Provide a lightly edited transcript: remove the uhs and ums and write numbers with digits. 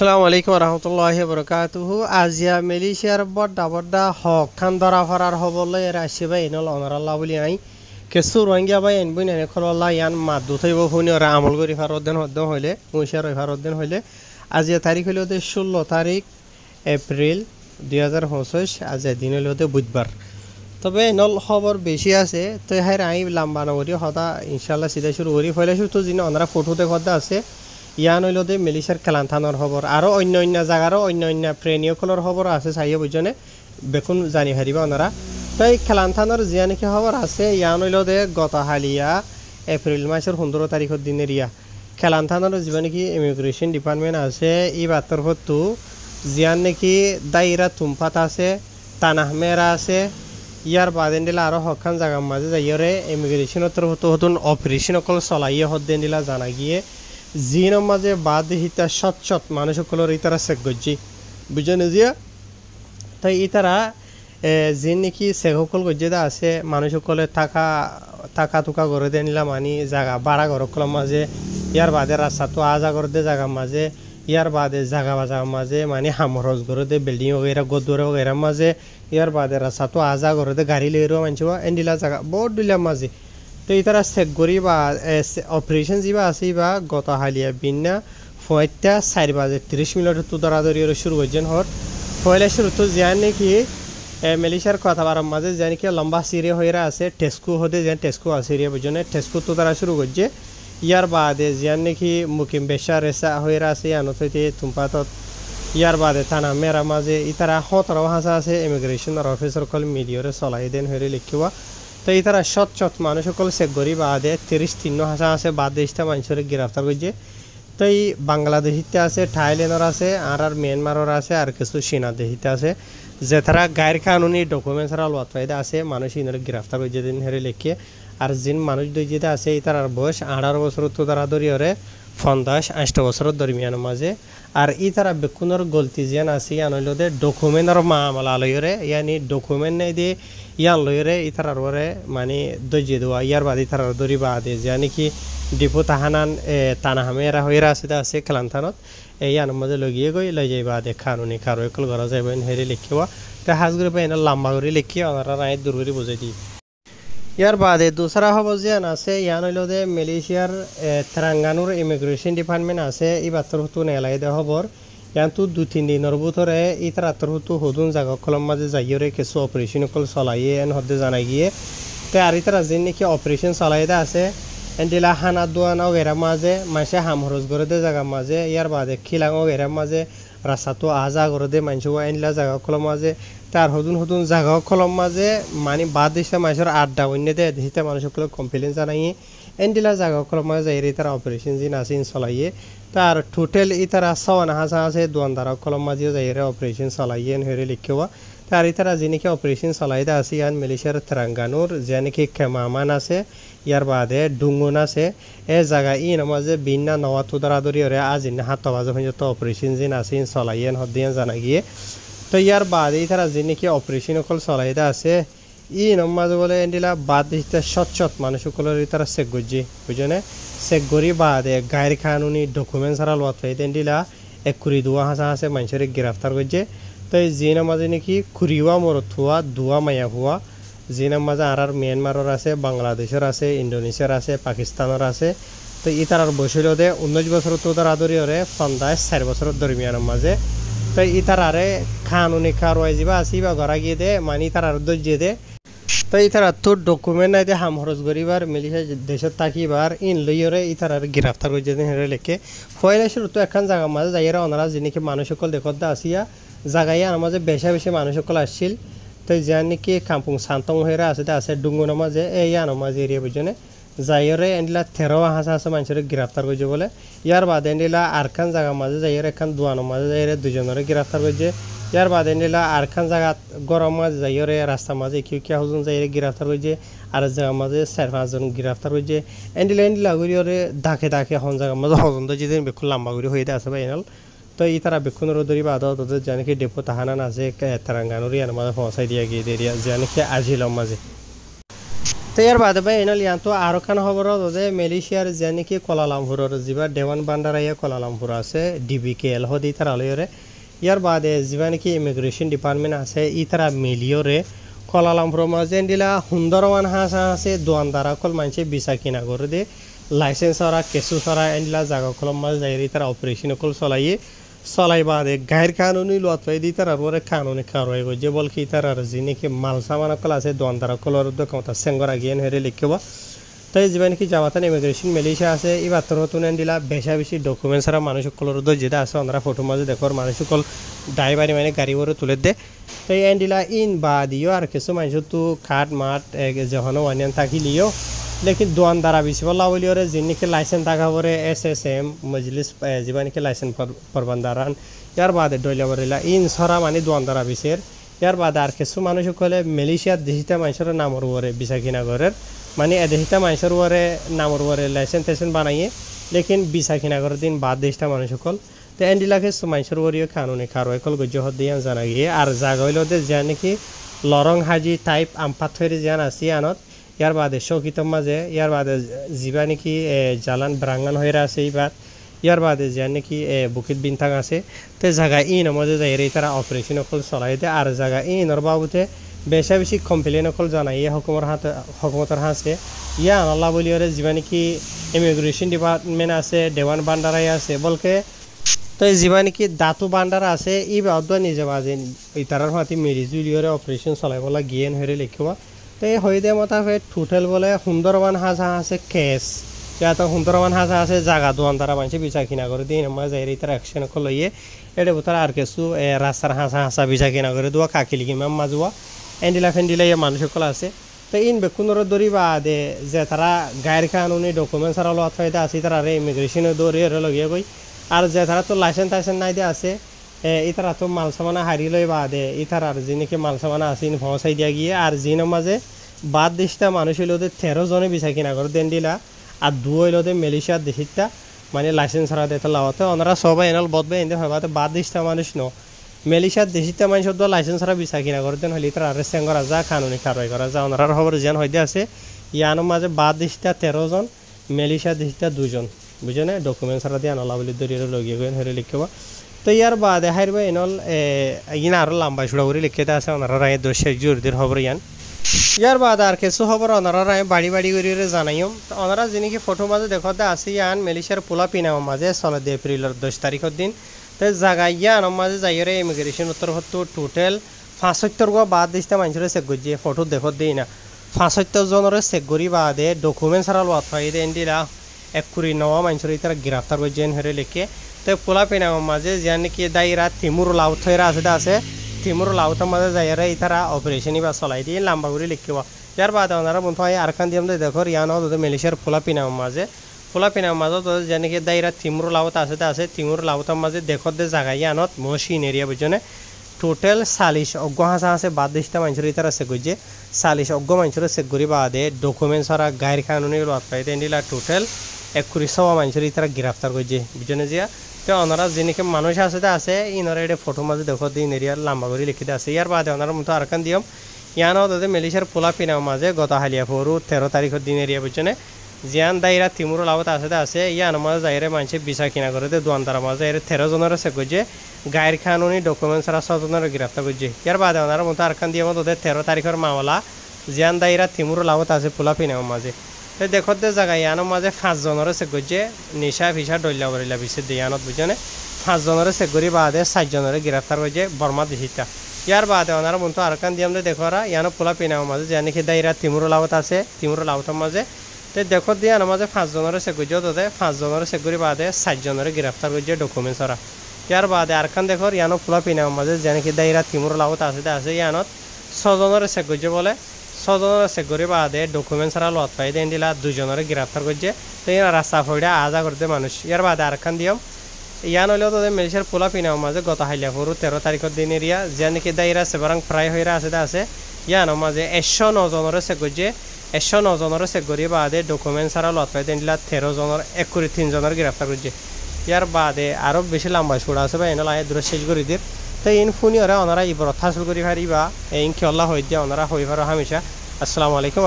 আসসালামু আলাইকুম রহমতুল্লাহি বরকাতুহু আজিয়া মালয়েশিয়ার বড়া বড়া হক খান ধরা ফরার হবলে রাশি বাই নল অনারাল্লাহ বলি আই কেসু রোহিঙ্গা বাই এনবই নে খলল্লাহ ইয়ান মাদ দুথাইব হুনি ওরা আমল করি ফারদ্দেন হদ্দন হইলে মুশার ফারদ্দেন হইলে আজিয়া তারিখ হইল 16 তারিখ এপ্রিল 2025 আজিয়া দিন হইল বুধবার তবে নল খবর বেশি আছে তো হাই আই লাম্বা নগরী হদা ইনশাআল্লাহ সিধা শুরু করি ফলে শুরু তো জিন অনারা ফটোতে হদা আছে ইয়ান হইলদে মেলিশার কেলান্থানোর খবর আরও অন্য অন্য জায়গারও অন্য অন্য প্রেনীয়কলর খবর আছে চাইয়ে বুঝনে বেকুন জানি হারিবা ওনারা তো এই খেলান্থানোর জিয়া নাকি খবর আছে ইয়ান হইলদে গত হালিয়া এপ্রিল মাসের 15 তারিখের দিনের ইয়া খেলান্থানোর যিবা নাকি ইমিগ্রেশন ডিপার্টমেন্ট আছে এই বাতর হতো জিয়ান নাকি দাইরা তুমফাত আছে তানাহমেরা আছে ইয়ার বাদেন দিলা আরও হকান জায়গার মাঝে যাইরে ইমিগ্রেশনের তরফ হতুন অপারেশন অকল চলাইয়ে হদ্দেন দিলা জানা গিয়ে জিনের মাঝে বাদ হিতা সৎ মানুষ সকলের ইতারা চেক করছি বুঝে জিয়া তাই ইতারা জিন নাকি চেক সকল গজ্জে আছে মানুষ সকলে টাকা টুকা করে দিয়ে নিলাম আনি জায়গা বাড়া ঘর সকলের মাঝে ইয়ার বাদে রাস্তাটো আজা করে দে জায়গার মাঝে ইয়ার বাদে জায়গার মাঝে মানে হামরজ করে দে বিল্ডিং वगैरह গদুরে वगैरह মাঝে ইয়ার বাদে রাস্তাটো আজা করে দে গাড়ি লইরো মানছে এন্ডিলা জায়গা বহুত দিলা মাঝে তো এই তারা চেক করি বা অপারেশন যা আছে বা গত হালিয়া বিনা ফয়টা 4 বাজে 30 মিনিট তো দরাদরি শুরু করছেন হর পয়লা শুরু তো জান নাকি মালয়েশিয়ার কথাবার মাঝে জানি কি লম্বা সিরিয়া হয়ে আছে টেস্কো হতে যেন টেস্কো আসিরিয়া বুঝনে টেস্কো তো তারা শুরু করছে ইয়ার বাদে জান নাকি মুকিম বেশা রেসা হয়ে আছে আনতে তুমপাতত ইয়ার বাদে থানা মেরা মাঝে ইতারা 17 হাসা আছে ইমিগ্রেশনের অফিসার কল মিডিয়ারে চলাই দেন হয়ে লিখিবা তো এই তারা সৎ মানুষ সকল চেক করি বাদে 33 হাসা আছে বাদ দেশটা মানুষের গ্রেফতার করছে তো এই বাংলাদেশিতে আছে থাইল্যান্ডের আছে আর মিয়ানমারের আছে আর কিছু চীনা দেশিতে আছে যে তারা গায়ের কানুনি ডকুমেন্টস আর লতফাইদা আছে মানুষ ইনরে গ্রেফতার করছে দিন হেরে লিখে আর জিন মানুষ দুই যেটা আছে এই তার বয়স 18 বছর তো তারা ধরিয়রে 50-8 বছরের দরমিয়ান মাঝে আর ই তারা বেকুনের গলতি যেন আছে ইয়ান হইলদে ডকুমেন্টর মামলা লইরে ইয়ানি ডকুমেন্ট নাই দিয়ে ইয়ান লইরে ই তারার ওরে মানে দইজে দেওয়া ইয়ার বাদে তারার দরি বাদে জানি কি ডিপো তাহানান তানাহামেরা হইরা আছে খেলান্থানত এই ইয়ান মাঝে লগিয়ে গই লই যাই বাদে কানুনি কারো একল ঘর যাবেন হেরে লিখিবা তো হাজগুড়ি পাইন লম্বা করে লিখিয়ে ওনারা রায় দূর করে বুঝাই দিই ইয়ার বাদে দুসরা খবর যেন আছে ইয়ান হইলদে মালয়েশিয়ার তেলেঙ্গানার ইমিগ্রেশন ডিপার্টমেন্ট আছে এই বাতর হতো নেলাই দে খবর ইয়ান তো 2-3 দিনের ভিতরে এই তারাতর হতো হদুন জায়গা কলম মাঝে যাইরে কিছু অপারেশন কল চলাইয়ে এন হদে জানাই গিয়ে তো আর তারা যেন নাকি অপারেশন চলাইতে আছে এন্ডিলা হানা দোয়ানা ওগেরা মাঝে মাসে হামহরজ করে দে জায়গার মাঝে ইয়ার বাদে খিলাং ওগেরা মাঝে রাস্তাটো আজা করে দে মানুষ এনলা জায়গা কলম মাঝে তার হদুন জায়গা কলম মাঝে মানে বাদ দিছে মানুষের আড্ডা অন্য দে দিতে মানুষ সকলে কমপ্লেন জানাইয়ে এন্ডিলা জায়গা কলম মাঝে যাই তারা অপারেশন জিন আছে চলাইয়ে তার টোটাল ই তারা 54 হাসা আছে দোয়ানদারা কলম মাঝেও যাই অপারেশন চলাইয়ে হেরে লিখিবা তার ই তারা যিনি অপারেশন চলাইতে আছে ইয়ান মালয়েশিয়ার তেলেঙ্গানার যে নাকি কেমামান আছে ইয়ার বাদে ডুঙ্গুন আছে এ জায়গা ই নামাজে বিনা নওয়া তো দরাদরি ওরে আজ ইন হাত বাজে পর্যন্ত অপারেশন জিন আছে চলাইয়েন হদিয়ান জানা গিয়ে তো ইয়ার বাদে তারা যে নাকি অপারেশন অকল চলাইতে আছে ই নামাজ বলে এন্ডিলা বাদ দিতে সৎ মানুষ সকলের তারা চেক করছে বুঝনে চেক করি বাদে গায়ের কানুনি ডকুমেন্টস আর লতফাই এন্ডিলা 1 হাসা আছে মানুষের গ্রেফতার করছে তো এই যে নামাজে নাকি খুরিওয়া মরত হওয়া দুয়া মায়া হওয়া যে নামাজে আর মিয়ানমারের আছে বাংলাদেশের আছে ইন্দোনেশিয়ার আছে পাকিস্তানের আছে তো ই তার বসে 19 বছর তো তার আদরি ওরে 4 বছরের দরমিয়ানের মাঝে তো ই তার আরে কানুনি কারওয়াই যা আসি বা ঘরা গিয়ে দে মানে তার আর দর্জে দে তো ই তার তোর ডকুমেন্ট নাই দে হামহরজ করিবার মালয়েশিয়া দেশত থাকিবার ইন লইরে ই তার গ্রেফতার করে দিন হেরে লেখে ফয়লা শুরু তো একখান জায়গার মাঝে যাইরা ওনারা যিনি মানুষ সকল দেখত আসিয়া জায়গায় আমার মাঝে বেশি মানুষ সকল আসছিল তো যার নাকি কাম্পুং শান্তং হয়ে আছে ডুঙ্গুনের মাঝে এই আনো মাঝে এরিয়া বুঝনে যাইরে এন্ডিলা 13 হাসা আছে মানুষের গ্রেফতার করছে বলে ইয়ার বাদে এন্ডিলা আরখান জায়গার মাঝে যাইরে এখান দোয়ানোর মাঝে যাইরে দুজনের গ্রেফতার করছে ইয়ার বাদে এন্ডিলা আরখান জায়গা গরম মাঝে যাইরে রাস্তার মাঝে কিউ হজন যাইরে গ্রেফতার করছে আর জায়গার মাঝে 4-5 জন গ্রেফতার করছে এন্ডিলা করিরে ডাকে হন জায়গার মাঝে হজন তো যেদিন বেকুল লম্বা করে হয়ে আছে বাইনাল তো এই তারা বেক্ষণের দরি বাদ তোদের জানি কি ডেপো তাহানান আছে তেলেঙ্গানার ইয়ার মাঝে পৌঁছাই দিয়া গিয়ে দেরিয়া জানি কি আজিলাম মাঝে তো ইয়ার বাদে ভাই এনল ইয়ান তো আরো খান খবর যে মালয়েশিয়ার যে নাকি কোলালামপুরের যিবা দেওয়ান বান্দারাইয়া কোলালামপুর আছে ডিবিকেএল হদি তারা লয়রে ইয়ার বাদে যিবা নাকি ইমিগ্রেশন ডিপার্টমেন্ট আছে ই তারা মিলিয়রে কোলালামপুর মাঝে দিলা সুন্দরওয়ান হাঁস আছে দোয়ানদারা কল মানুষে বিসা কিনা করে দে লাইসেন্স ওরা কেসু সরা এনলা জায়গা কলম মাঝে যাই তারা অপারেশন কল চলাইয়ে চলাই বাদে গায়ের কানুনি লোয়াত পাই দি তারা ওরে কানুনি কারোয় যে বল কি তারা যিনিকি মাল সামান কল আছে দোয়ানদারা কলর দোকানটা সেঙ্গরা গিয়ে হেরে লিখব তাই যিবা নাকি জামাতান ইমিগ্রেশন মালয়েশিয়া আছে এবার তোর নতুন দিলা বেশা বেশি ডকুমেন্টস আর মানুষ কলর যেটা আছে ওনারা ফটো মাঝে দেখর মানুষ কল ড্রাইভারি মানে গাড়ি ওরে তুলে দে তাই এন দিলা ইন বা দিও আর কিছু মানুষ তো খাট মাঠ যখন ওয়ানিয়ান থাকিলিও লেকিন দোয়ানদারা বেশি বলা বলি ওরে যিনিকি লাইসেন্স থাকা পরে SSM মজলিস যিবা নাকি লাইসেন্স পরবান্দারান ইয়ার বাদে ডইলা বরিলা ইন সরা মানে দোয়ানদারা বিশের ইয়ার বাদে আর কিছু মানুষ কলে মালয়েশিয়ার দেশিতা মানুষের নামর ওরে বিসা কিনা ঘরের মানে দেশিতা মানুষের ওরে নামর ওরে লাইসেন্স টাইসেন্স বানাইয়ে লেকিন বিসা কিনা ঘরের দিন বাদ দেশটা মানুষ কল তো এন্ডিলাকে মানুষের ওরিও কানুনি কারো কল গজ্য হদ দিয়ে জানা গিয়ে আর জাগা হইল যা নাকি লরং হাজি টাইপ আমপাত হয়ে জান আসি আনত ইয়ার বাদে শৌকিতম মাঝে ইয়ার বাদে যিবা নাকি জালান ব্রাঙ্গান হয়ে আছে এইবার ইয়ার বাদে যা নাকি বুকিত বিনথাং আছে তো জায়গা ইন মাঝে যাই তারা অপারেশন অকল চলাই দেয় আর জায়গা ইনর বাবুতে বেশা বেশি কমপ্লেন অকল জানাই হকুমতর হাসে ইয়া আনাল্লা বলি ওরে যিবা নাকি ইমিগ্রেশন ডিপার্টমেন্ট আছে দেওয়ান বান্ডারাই আছে বলকে তো যিবা নাকি দাতু বান্ডার আছে ই বাদ নিজে বাজে ইতারার হাতি মেরি জুলিওরে অপারেশন চলাই বলা গিয়েন হয়ে লিখব তো এই হয়ে দেয় মতাফে টোটাল বলে সুন্দরবান হাঁসা আছে কেস ইয়াত সুন্দরবান হাঁসা আছে জাগা দোয়ানদারা মানুষ বিচা কিনা করে দিন আমার যাই তারা অ্যাকশন লইয়ে এটা বোতার আর কিছু রাস্তার হাঁসা বিচা কিনা করে দেওয়া কাকিলি কিমা মাজুয়া এন্ডিলা ফেন্ডিলা ইয়ে মানুষ সকল আছে তো ইন বেকুনর দরি বা দে যে তারা গায়ের কানুনি ডকুমেন্টস আর লোয়া ফাইদা আছে তারা ইমিগ্রেশন দৌড়ি লগে গই আর যে তারা তো লাইসেন্স টাইসেন্স নাই দিয়ে আছে ইতারা তো মাল সামানা হারি লই বা দে ইতার আর যিনিকে মাল সামানা আছে পৌঁছাই দিয়া গিয়ে আর যিনি মাঝে বাদ দেশটা মানুষ হইল 13 জনে বিচা কিনা করে দেন দিলা আর দু হইল মালয়েশিয়ার দেশিটা মানে লাইসেন্স ছাড়া দিতে লাওয়াতে ওনারা সবাই এনাল বদবে এনে হইবাতে বাদ দেশটা মানুষ ন মালয়েশিয়ার দেশিটা মানুষ লাইসেন্স ছাড়া বিচা কিনা করে দেন হইলে তার আরে সেঙ্গরা যা কানুনি কারবাই করা যা ওনারা খবর যেন হইতে আছে ইয়ানোর মাঝে বাদ দেশটা 13 জন মালয়েশিয়ার দেশিটা 2 জন বুঝনে ডকুমেন্ট ছাড়া দিয়ে আনলা বলি দরিয়ে লগিয়ে গেন হইলে লিখবা তো ইয়ার বাদে হাইরবা এনল ইন আরো লম্বা ছুড়া করে লিখতে আছে ওনারা রায় দোষে জোরদের খবর ইয়ান ইয়ার বাদ আর কিছু খবর ওনারা রায় বাড়ি বাড়ি করে জানাইম তো ওনারা যিনিকি ফটো মাঝে দেখতে আছে ইয়ান মালয়েশিয়ার পোলা পিনাম মাঝে 16 এপ্রিলের 10 তারিখের দিন তো জায়গা ইয়ান মাঝে যাইরে ইমিগ্রেশন উত্তর হতো টোটাল 75 গো বাদ দিতে মানুষের চেক গজিয়ে ফটো দেখত দেই না 75 জনের চেক গরি বাদে ডকুমেন্ট ছাড়া লোয়া ফাই দেন দিলা এক কুড়ি নওয়া মানুষের তারা গ্রেফতার করছেন হেরে লিখে তো পোলা পিনাম মাঝে যে নাকি দায়রা তিমুর লাউথ হয়ে আছে তিমুর লাউথের মাঝে যাইরা তারা অপারেশন বা চলাই দিয়ে লম্বা করে লিখব ইয়ার বাদে ওনারা বন্ধু হয় আর খান দিয়ে দেখো ইয়ান মালয়েশিয়ার পোলা পিনাম মাঝে যে নাকি দায়রা তিমুর লাউথ আছে তিমুর লাউথের মাঝে দেখত দে জায়গা ইয়ানত মশিন এরিয়া বুঝনে টোটাল 40 অজ্ঞ হাঁসা আছে বাদ দেশটা মানুষের তারা চেক করছে 40 অজ্ঞ মানুষের চেক করি বাদে ডকুমেন্টস ছাড়া গায়ের কানুনি লোয়াত পাই দিলা টোটাল 21 মানুষের তারা গ্রেফতার করছে বুঝনে যে তো ওনারা যিনিকে মানুষ আছে ইনারা এটা ফটো মাঝে দেখো দিন এরিয়ার লম্বা করে লিখিতে আছে ইয়ার বাদে ওনারা মতো আর কান দিয়ম ইয়ানো তাদের মালয়েশিয়ার পোলা পিনাম মাঝে গত হালিয়া পরু 13 তারিখের দিন এরিয়া বুঝনে জিয়ান দায়রা তিমুর লাউত আছে ইয়ান মাঝে যাইরে মানুষ বিচা কিনা করে দোয়ানদারা মাঝে এর 13 জনের চেক করছে গায়ের কানুনি ডকুমেন্টস ছাড়া 6 জনের গ্রেফতার করছে ইয়ার বাদে ওনারা মতো আর কান দিয়ম তাদের 13 তারিখের মামলা জিয়ান দায়রা তিমুর লাউত আছে পোলা পিনাম মাঝে তো দেখতে জায়গা ইয়ানোর মাঝে 5 জনের চেক করছে নিশা ফিসা ডল্লা বরিলা বিছে দিয়ানত বুঝনে 5 জনের চেক করি বাদে 7 জনের গ্রেফতার করছে বর্মা দেশিটা ইয়ার বাদে ওনারা মতো আর কান দিয়াম দেখরা ইয়ানো পোলা পিনাম মাঝে যে নাকি দায়রা তিমুর লাউত আছে তিমুর লাউতের মাঝে তো দেখো দিয়ে আমার মাঝে 5 জনের চেক করছে তাদের 5 জনের চেক করি বাদে 7 জনের গ্রেফতার করছে ডকুমেন্টস ছাড়া ইয়ার বাদে আর কান দেখো ইয়ানো পোলা পিনাম মাঝে যে নাকি দায়রা তিমুর লাউত আছে ইয়ানত 6 জনের চেক করছে বলে 6 জনের চেক করি বাদে ডকুমেন্টস ছাড়া লোয়াত পাই দেন দিলা 2 জনের গ্রেফতার করছে তো ইয়ার রাস্তা ফইডা আজা করতে মানুষ ইয়ার বাদে আর কান দিয়ম ইয়ান হইলেও তাদের মালয়েশিয়ার পোলা পিনাম মাঝে গত হাইলিয়া পরু 13 তারিখের দিন এরিয়া যে নাকি দায়রা সেবারাং প্রায় হইরা আছে ইয়ানোর মাঝে 109 জনের চেক করছে 109 জনের চেক করি বাদে ডকুমেন্ট ছাড়া লোয়াত পাই দেন দিলা 13 জনের 3 জনের গ্রেফতার করছে ইয়ার বাদে আরও বেশি লম্বা ছুড়া আছে বা এনে লাই দূরে শেষ করে দির তো ইন ফুনি ওরা ওনারা ইবরত হাসিল করি পারিবা ইনশাআল্লাহ হই দিয়া ওনারা হই পারো হামেশা আসসালামু আলাইকুম।